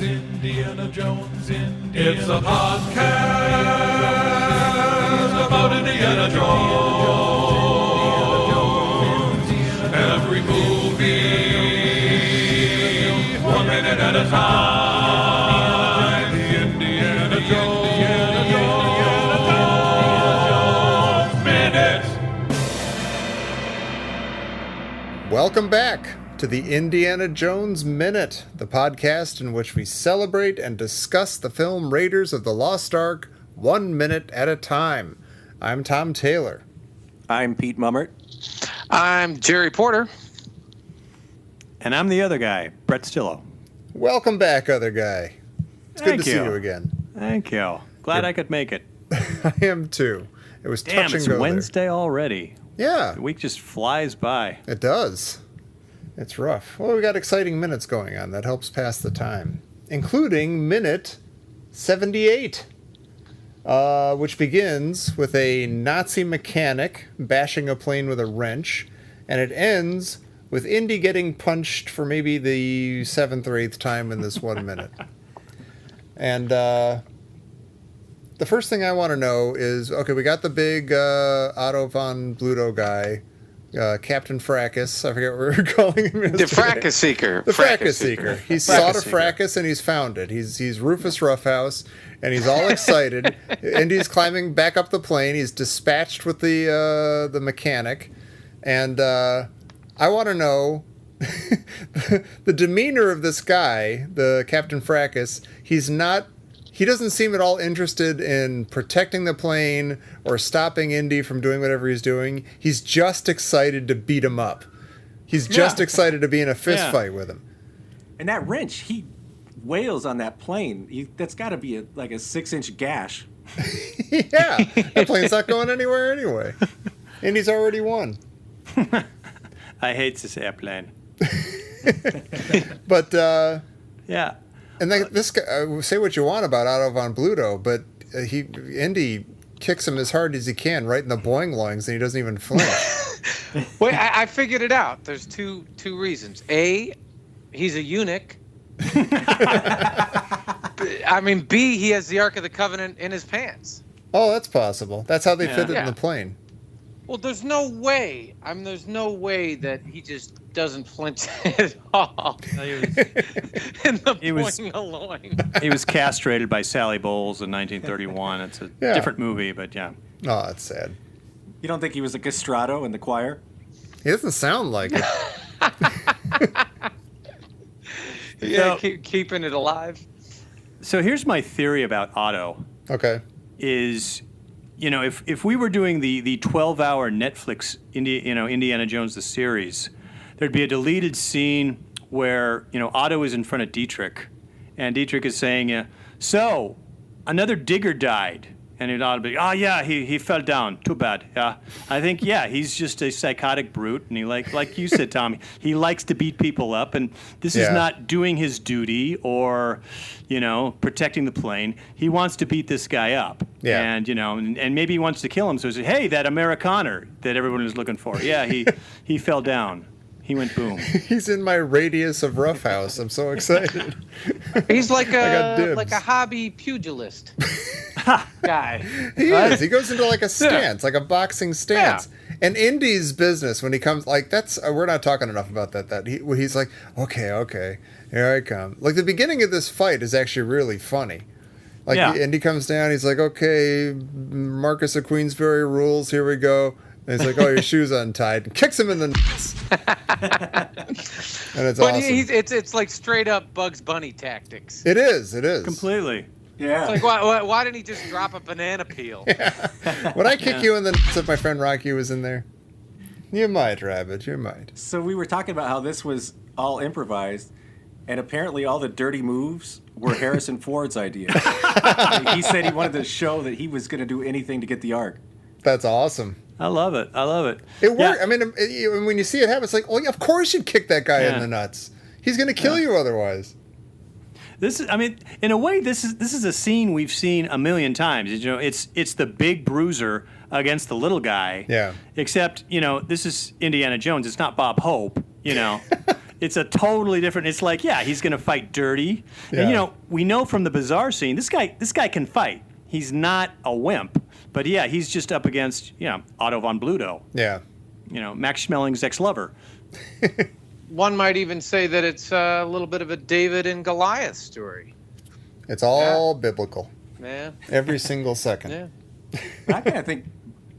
Indiana Jones. It's a podcast about Indiana Jones. Every movie, 1 minute at a time. Indiana Jones Minute. Welcome back to the Indiana Jones Minute, the podcast in which we celebrate and discuss the film Raiders of the Lost Ark 1 minute at a time. I'm Tom Taylor. I'm Pete Mummert. I'm Jerry Porter. And I'm the other guy, Brett Stillo. Welcome back, other guy. It's good to see you again. Thank you. Glad I could make it. I am too. It was touch and it's go Wednesday already. Yeah. The week just flies by. It does. It's rough. Well, we got exciting minutes going on. That helps pass the time. Including minute 78, which begins with a Nazi mechanic bashing a plane with a wrench, and it ends with Indy getting punched for maybe the 7th or 8th time in this 1 minute. And the first thing I want to know is, okay, we got the big Otto von Bluto guy, Captain Fracas. I forget what we were calling him. The Fracas Seeker. The Fracas Seeker. He's sought a fracas and he's found it. He's Rufus Roughhouse, and he's all excited. Indy's climbing back up the plane. He's dispatched with the mechanic, and I want to know the demeanor of this guy, the Captain Fracas. He doesn't seem at all interested in protecting the plane or stopping Indy from doing whatever he's doing. He's just excited to beat him up. He's just excited to be in a fist fight with him. And that wrench, he wails on that plane. That's got to be like a 6-inch gash. Yeah, that plane's not going anywhere anyway. Indy's already won. I hate this airplane. But, yeah. And this guy, say what you want about Otto von Bluto, but Indy kicks him as hard as he can right in the boing loings, and he doesn't even flinch. Wait, I figured it out. There's two reasons. A, he's a eunuch. I mean, B, he has the Ark of the Covenant in his pants. Oh, that's possible. That's how they fit it in the plane. Well, there's no way. There's no way that he just doesn't flinch at all. In the boing loin. He was castrated by Sally Bowles in 1931. It's a different movie, but yeah. Oh, that's sad. You don't think he was a castrato in the choir? He doesn't sound like it. Yeah, keeping it alive. So here's my theory about Otto. Okay. Is, if we were doing the 12-hour Netflix Indiana Jones the series, there'd be a deleted scene where Otto is in front of Dietrich, and Dietrich is saying, "So, another digger died," and it'd Otto be, "Oh yeah, he fell down. Too bad." Yeah, I think he's just a psychotic brute, and he like you said, Tommy, he likes to beat people up, and this is not doing his duty or protecting the plane. He wants to beat this guy up. Yeah. And, and maybe he wants to kill him. So he says, "Hey, that Amerikaner that everyone is looking for. Yeah, he fell down. He went boom." He's in my radius of roughhouse. I'm so excited. He's like a hobby pugilist guy. He is. He goes into like a stance, like a boxing stance. Yeah. And Indy's business, when he comes, like we're not talking enough about that. He's like, okay, here I come. Like the beginning of this fight is actually really funny. Like Indy comes down, he's like, okay, Marcus of Queensberry rules, here we go. And he's like, "Oh, your shoe's untied," and kicks him in the nuts. And it's awesome. It's like straight up Bugs Bunny tactics. It is. Completely. Yeah. It's like, why didn't he just drop a banana peel? Yeah. Would I kick you in the nuts if my friend Rocky was in there? You might, Rabbit. You might. So we were talking about how this was all improvised, and apparently all the dirty moves were Harrison Ford's idea. He said he wanted to show that he was going to do anything to get the Ark. That's awesome. I love it. It worked. Yeah. I mean, when you see it happen, it's like, oh, yeah, of course you'd kick that guy in the nuts. He's going to kill you otherwise. In a way, this is a scene we've seen a million times. It's the big bruiser against the little guy. Yeah. Except, this is Indiana Jones. It's not Bob Hope. It's a totally different. It's like, yeah, he's going to fight dirty. Yeah. And, we know from the Bazaar scene, this guy can fight. He's not a wimp. But, yeah, he's just up against, Otto von Bluto. Yeah. Max Schmeling's ex-lover. One might even say that it's a little bit of a David and Goliath story. It's all biblical. Yeah. Every single second. Yeah. I kind of think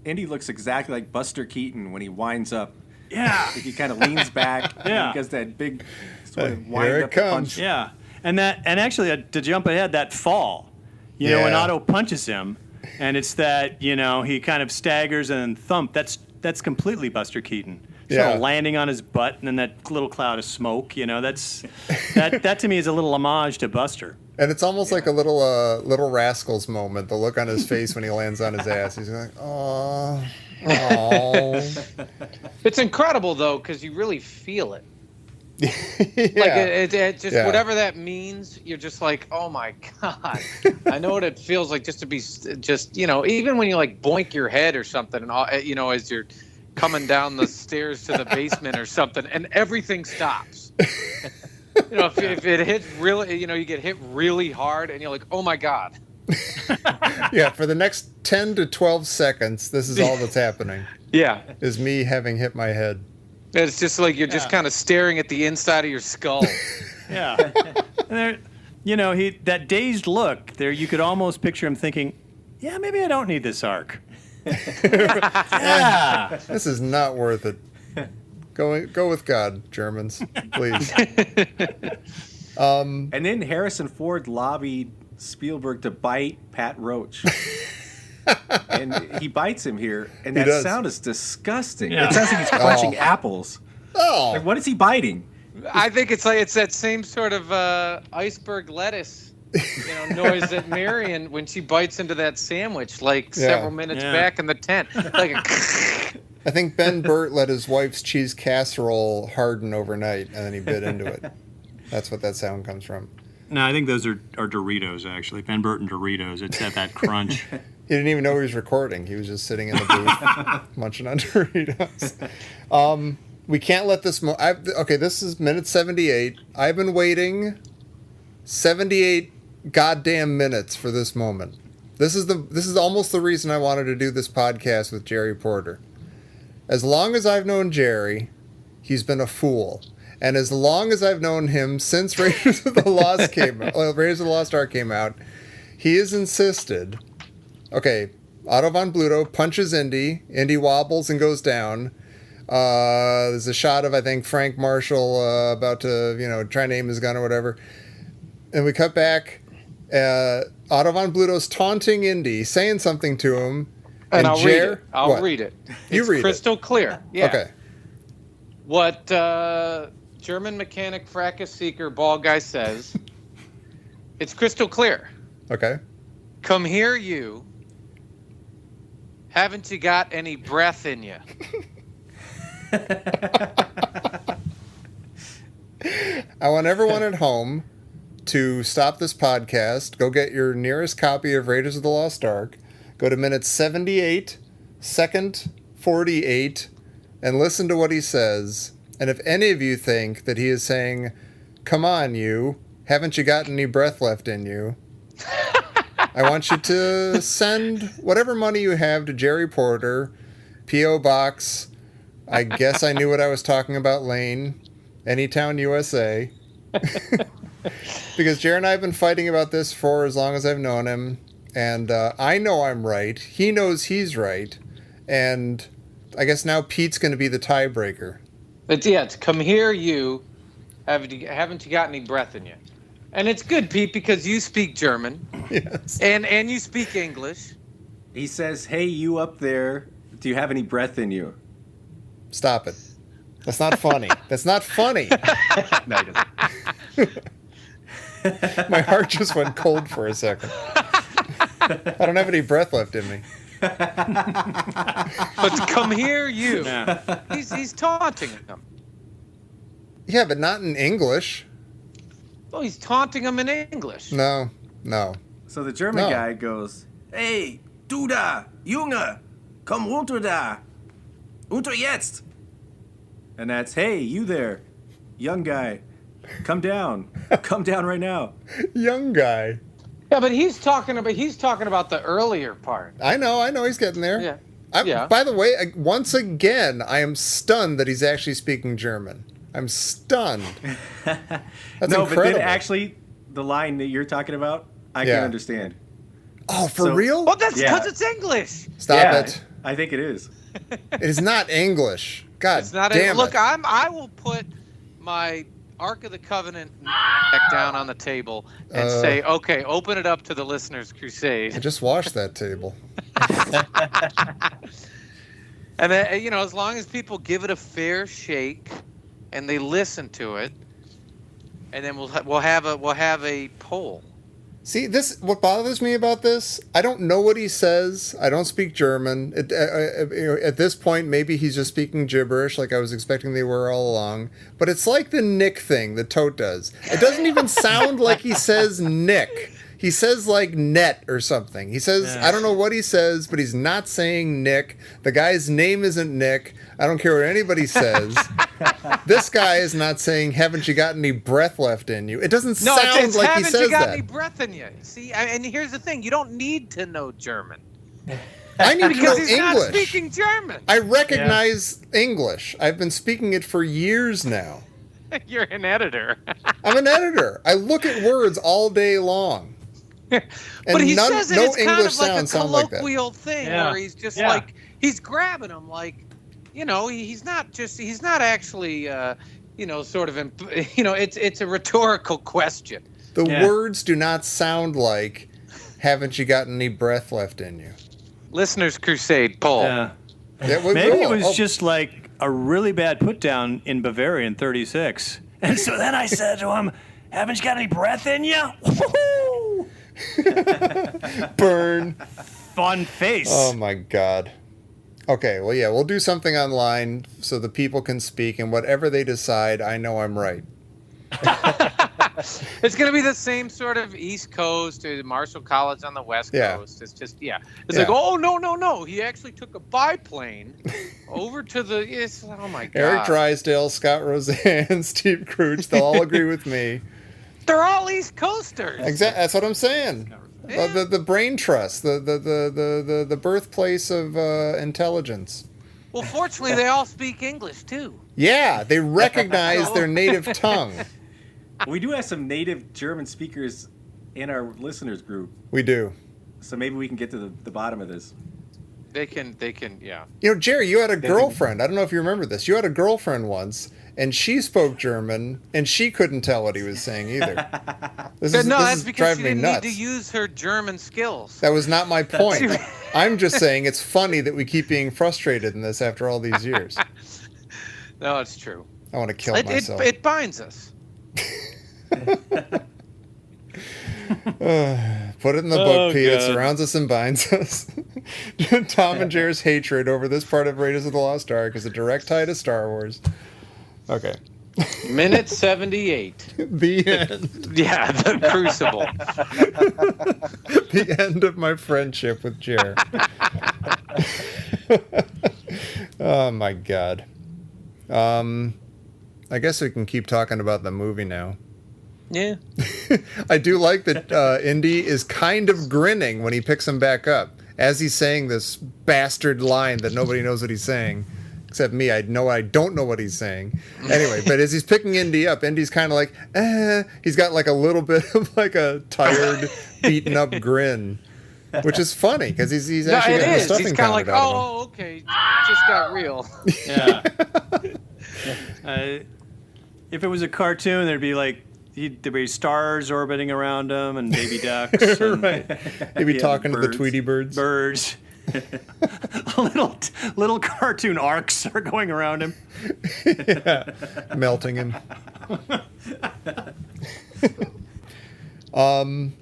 Indy looks exactly like Buster Keaton when he winds up. Yeah. He kind of leans back. Yeah. And he does that big sort of Here wind it up comes. punch. Yeah. And actually, to jump ahead, that fall, when Yeah. Otto punches him, and it's that, he kind of staggers and then thump, that's completely Buster Keaton. Sort Yeah. of landing on his butt and then that little cloud of smoke, that to me is a little homage to Buster. And it's almost like a little Rascals moment. The look on his face when he lands on his ass. He's like, oh. It's incredible, though, because you really feel it. Yeah. Like, it just, Yeah. whatever that means, you're just like, oh, my God. I know what it feels like just to be, even when you, like, boink your head or something, and as you're coming down the stairs to the basement or something, and everything stops. If it hits really, you get hit really hard, and you're like, oh, my God. Yeah, for the next 10 to 12 seconds, this is all that's happening, Yeah. is me having hit my head. It's just like you're just kind of staring at the inside of your skull. Yeah. And there, that dazed look there, you could almost picture him thinking, yeah, maybe I don't need this arc. Yeah. This is not worth it. Go with God, Germans, please. And then Harrison Ford lobbied Spielberg to bite Pat Roach. And he bites him here, and that does. sound is disgusting. Yeah. It sounds like he's crunching apples. Oh, Like, what is he biting? I think it's that same sort of iceberg lettuce noise that Marion when she bites into that sandwich several minutes back in the tent. Like I think Ben Burt let his wife's cheese casserole harden overnight, and then he bit into it. That's what that sound comes from. No, I think those are Doritos, actually. Ben Burton Doritos. It's that crunch. He didn't even know he was recording. He was just sitting in the booth munching on Doritos. We can't let this... Okay, this is minute 78. I've been waiting 78 goddamn minutes for this moment. This is almost the reason I wanted to do this podcast with Jerry Porter. As long as I've known Jerry, he's been a fool. And as long as I've known him since Raiders of the Lost Ark came out, he has insisted... Okay, Otto von Bluto punches Indy. Indy wobbles and goes down. There's a shot of, I think, Frank Marshall about to, try and aim his gun or whatever. And we cut back. Otto von Bluto's taunting Indy, saying something to him. and I'll read it. I'll What? read it. You It's read it. crystal clear. Yeah. Okay. What German mechanic fracas seeker ball guy says, it's crystal clear. Okay. Come here, you. Haven't you got any breath in you? I want everyone at home to stop this podcast, go get your nearest copy of Raiders of the Lost Ark, go to minute 78, second 48, and listen to what he says. And if any of you think that he is saying, come on, you, haven't you got any breath left in you? I want you to send whatever money you have to Jerry Porter, P.O. Box, I guess I knew what I was talking about, Lane, Anytown, USA. Because Jerry and I have been fighting about this for as long as I've known him. And I know I'm right. He knows he's right. And I guess now Pete's going to be the tiebreaker. It's come here, you. Haven't you got any breath in you? And it's good, Pete, because you speak German. Yes. And you speak English. He says, hey, you up there, do you have any breath in you? Stop it. That's not funny. That's not funny. No, he doesn't. My heart just went cold for a second. I don't have any breath left in me. But come here, you. Yeah. He's taunting him. Yeah, but not in English. Oh, he's taunting him in English. No. So the German No. guy goes, hey, du da, Junge, komm runter da, unter jetzt. And that's, hey, you there, young guy, come down right now. Young guy. Yeah, but he's talking about the earlier part. I know. He's getting there. Yeah. Yeah. By the way, once again, I am stunned that he's actually speaking German. I'm stunned. That's incredible. But then actually, the line that you're talking about, I can understand. Oh, for real? Well, that's because it's English. Stop it. I think it is. It is not English. God It's not. damn Look, it. I will put my Ark of the Covenant back down on the table and say, okay, open it up to the listeners' crusade. I just washed that table. And then, as long as people give it a fair shake, and they listen to it, and then we'll have a poll. See, what bothers me about this, I don't know what he says. I don't speak German. At this point, maybe he's just speaking gibberish like I was expecting they were all along. But it's like the Nick thing that Tote does. It doesn't even sound like he says Nick. He says like net or something. He says, I don't know what he says, but he's not saying Nick. The guy's name isn't Nick. I don't care what anybody says. This guy is not saying, haven't you got any breath left in you? It doesn't sound like he says that. Haven't you got any breath in you? See, and here's the thing. You don't need to know German. I need to know because he's English. not speaking German. I recognize English. I've been speaking it for years now. You're an editor. I'm an editor. I look at words all day long. But he says it, it's kind English of like a sounds sound like that. colloquial thing where he's just like, he's grabbing them like, he's not actually, sort of, it's a rhetorical question. The words do not sound like, haven't you got any breath left in you? Listeners Crusade poll. Yeah. Maybe it was just like a really bad put down in Bavaria in 36. And so then I said to him, haven't you got any breath in you? Woo-hoo! Burn. Fun face. Oh my God. Okay, well, we'll do something online so the people can speak, and whatever they decide, I know I'm right. It's going to be the same sort of East Coast to Marshall College on the West Coast. It's just, It's like, oh, no. He actually took a biplane over to oh my God. Eric Drysdale, Scott Roseanne, Steve Crouch, they'll all agree with me. They're all East Coasters. Exactly. That's what I'm saying. Yeah. The brain trust, the birthplace of intelligence. Well, fortunately, they all speak English, too. Yeah, they recognize their native tongue. We do have some native German speakers in our listeners group. We do. So maybe we can get to the bottom of this. They can, yeah. Jerry, you had a girlfriend. I don't know if you remember this. You had a girlfriend once, and she spoke German, and she couldn't tell what he was saying either. That's because she didn't need nuts. to use her German skills. That was not my point. I'm just saying it's funny that we keep being frustrated in this after all these years. No, it's true. I want to kill myself. It binds us. Put it in the book, Pete. It surrounds us and binds us. Tom and Jerry's hatred over this part of Raiders of the Lost Ark is a direct tie to Star Wars. Okay. Minute 78. The end. Yeah, the Crucible. The end of my friendship with Jer. Oh my God. I guess we can keep talking about the movie now. Yeah. I do like that Indy is kind of grinning when he picks him back up as he's saying this bastard line that nobody knows what he's saying. Except me, I don't know what he's saying. Anyway, but as he's picking Indy up, Indy's kind of like, he's got like a little bit of like a tired, beaten up grin, which is funny because he's actually getting the stuffing He's kind of like, pounded out of him. okay, just got real. Yeah. If it was a cartoon, there'd be like, there'd be stars orbiting around him and baby ducks. And, Right. He'd be talking to the Tweety birds. Birds. little cartoon arcs are going around him. Yeah, melting him. I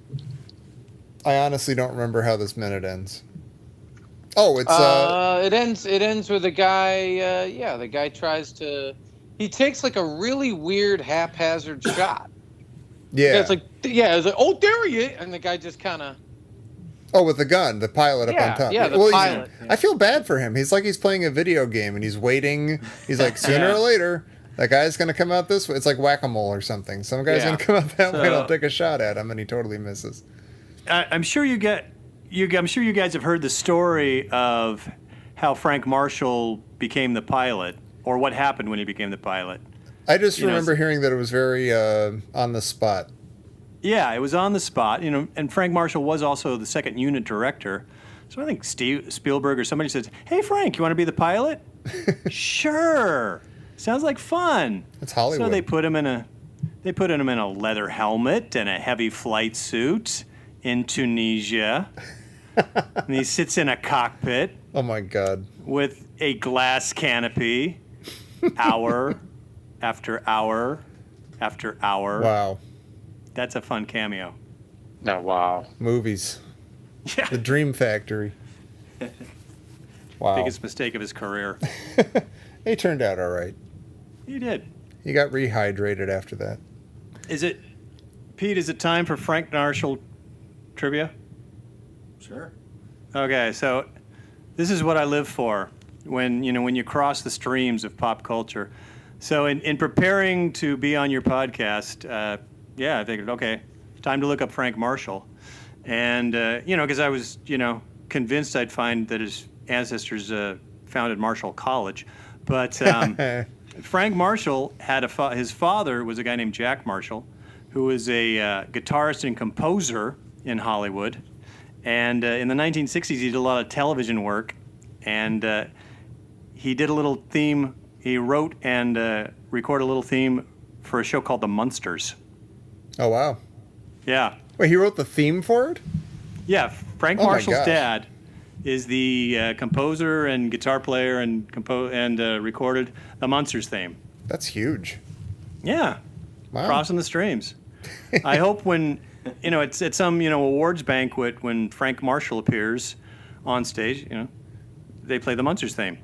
honestly don't remember how this minute ends. Oh, it's it ends with a guy. The guy tries to. He takes like a really weird haphazard shot. Yeah. It's like oh, there he is, and the guy just kind of. Oh, with the gun, the pilot up on top. Yeah, the pilot. I feel bad for him. He's like he's playing a video game and he's waiting. He's like, sooner or later, That guy's going to come out this way. It's like whack-a-mole or something. Some guy's Yeah. going to come out that way and I'll So- take a shot at him, and he totally misses. I'm sure you guys have heard the story of how Frank Marshall became the pilot, or what happened when he became the pilot. I just You know, remember hearing that it was very on the spot. Yeah, it was on the spot, and Frank Marshall was also the second unit director. So I think Spielberg or somebody says, "Hey Frank, you want to be the pilot?" Sure, sounds like fun. It's Hollywood. So they put him in a leather helmet and a heavy flight suit in Tunisia, and he sits in a cockpit Oh my God. with a glass canopy, hour after hour after hour. Wow. That's a fun cameo. No, wow. Movies. Yeah. The Dream Factory. Wow. Biggest mistake of his career. He turned out all right. He did. He got rehydrated after that. Pete, is it time for Frank Marshall trivia? Sure. Okay, so this is what I live for when you cross the streams of pop culture. So in preparing to be on your podcast, I figured, okay, time to look up Frank Marshall. And, because I was, convinced I'd find that his ancestors founded Marshall College. But Frank Marshall had his father was a guy named Jack Marshall, who was a guitarist and composer in Hollywood. And in the 1960s, he did a lot of television work. And he did a little theme. He wrote and recorded a little theme for a show called The Munsters. Oh, wow. Yeah. Wait, he wrote the theme for it? Yeah, Frank Oh my Marshall's gosh. dad is the composer and guitar player and recorded the Munsters theme. That's huge. Yeah, Wow. crossing the streams. I hope when it's at some awards banquet when Frank Marshall appears on stage, they play the Munsters theme.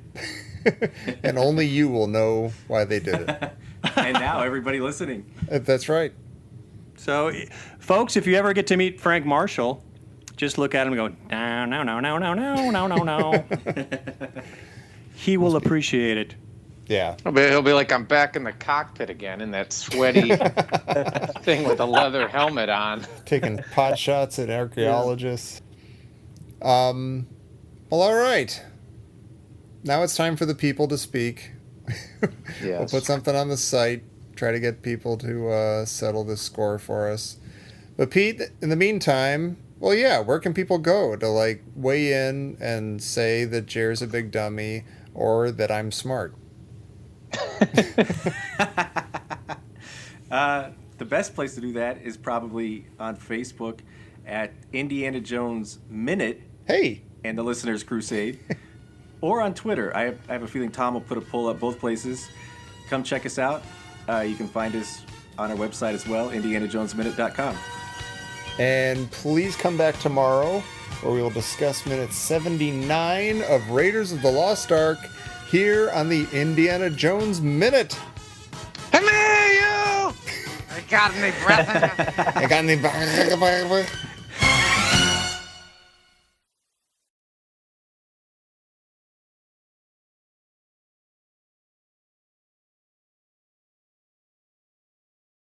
And only you will know why they did it. And now everybody listening. That's right. So, folks, if you ever get to meet Frank Marshall, just look at him and go, no, no, no, no, no, no, no, no, no. He will appreciate it. Yeah. He'll be like, I'm back in the cockpit again in that sweaty thing with a leather helmet on. Taking pot shots at archaeologists. Well, all right. Now it's time for the people to speak. Yes. We'll put something on the site, try to get people to settle this score for us. But Pete, in the meantime, well, yeah, where can people go to weigh in and say that Jer's a big dummy or that I'm smart? The best place to do that is probably on Facebook at Indiana Jones Minute Hey, and the Listener's Crusade, or on Twitter. I have a feeling Tom will put a poll up both places. Come check us out. You can find us on our website as well, indianajonesminute.com. and please come back tomorrow where we will discuss minute 79 of Raiders of the Lost Ark here on the Indiana Jones Minute. Hey, you! I got any breath in you? I got any